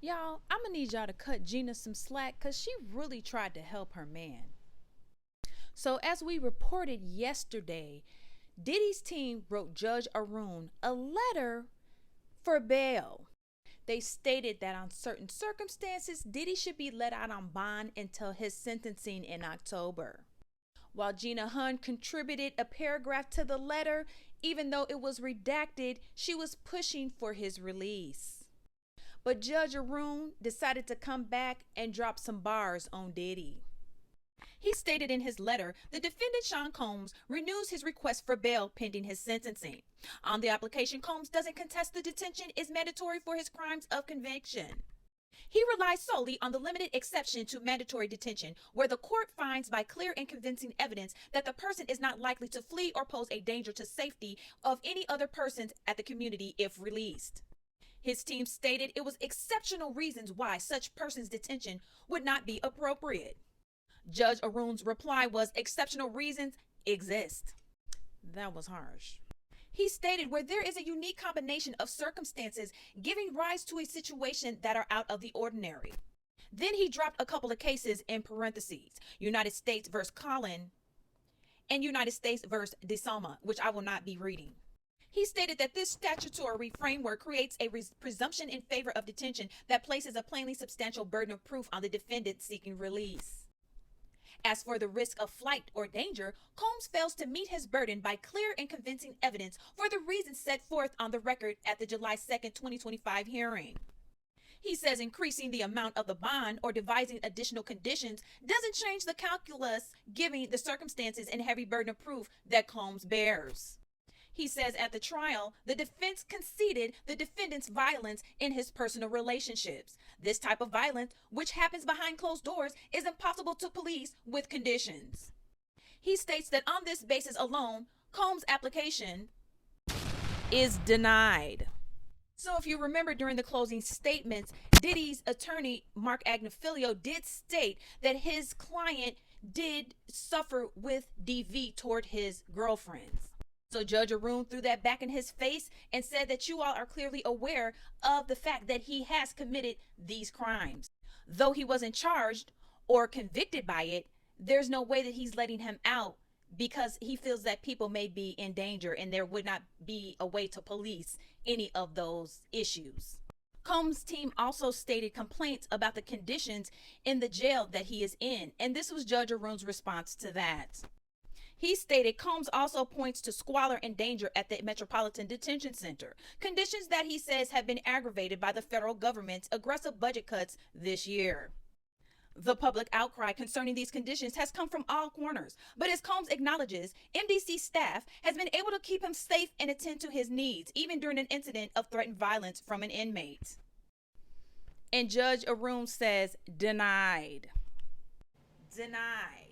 Y'all, I'm gonna need y'all to cut Gina some slack because she really tried to help her man. So, as we reported yesterday, Diddy's team wrote Judge Arun a letter for bail. They stated that on certain circumstances, Diddy should be let out on bond until his sentencing in October. While Gina Hun contributed a paragraph to the letter, even though it was redacted, she was pushing for his release. But Judge Arun decided to come back and drop some bars on Diddy. He stated in his letter, the defendant Sean Combs renews his request for bail pending his sentencing. On the application, Combs doesn't contest the detention is mandatory for his crimes of conviction. He relies solely on the limited exception to mandatory detention, where the court finds by clear and convincing evidence that the person is not likely to flee or pose a danger to safety of any other persons at the community if released. His team stated it was exceptional reasons why such person's detention would not be appropriate. Judge Arun's reply was exceptional reasons exist. That was harsh. He stated where there is a unique combination of circumstances giving rise to a situation that are out of the ordinary. Then he dropped a couple of cases in parentheses, United States versus Collin and United States versus DeSalma, which I will not be reading. He stated that this statutory framework creates a presumption in favor of detention that places a plainly substantial burden of proof on the defendant seeking release. As for the risk of flight or danger, Combs fails to meet his burden by clear and convincing evidence for the reasons set forth on the record at the July 2nd, 2025 hearing. He says increasing the amount of the bond or devising additional conditions doesn't change the calculus given the circumstances and heavy burden of proof that Combs bears. He says at the trial, the defense conceded the defendant's violence in his personal relationships. This type of violence, which happens behind closed doors, is impossible to police with conditions. He states that on this basis alone, Combs' application is denied. So if you remember during the closing statements, Diddy's attorney, Mark Agnifilio, did state that his client did suffer with DV toward his girlfriends. So Judge Arun threw that back in his face and said that you all are clearly aware of the fact that he has committed these crimes. Though he wasn't charged or convicted by it, there's no way that he's letting him out because he feels that people may be in danger and there would not be a way to police any of those issues. Combs' team also stated complaints about the conditions in the jail that he is in, and this was Judge Arun's response to that. He stated Combs also points to squalor and danger at the Metropolitan Detention Center, conditions that he says have been aggravated by the federal government's aggressive budget cuts this year. The public outcry concerning these conditions has come from all corners, but as Combs acknowledges, MDC staff has been able to keep him safe and attend to his needs, even during an incident of threatened violence from an inmate. And Judge Arun says, denied. Denied.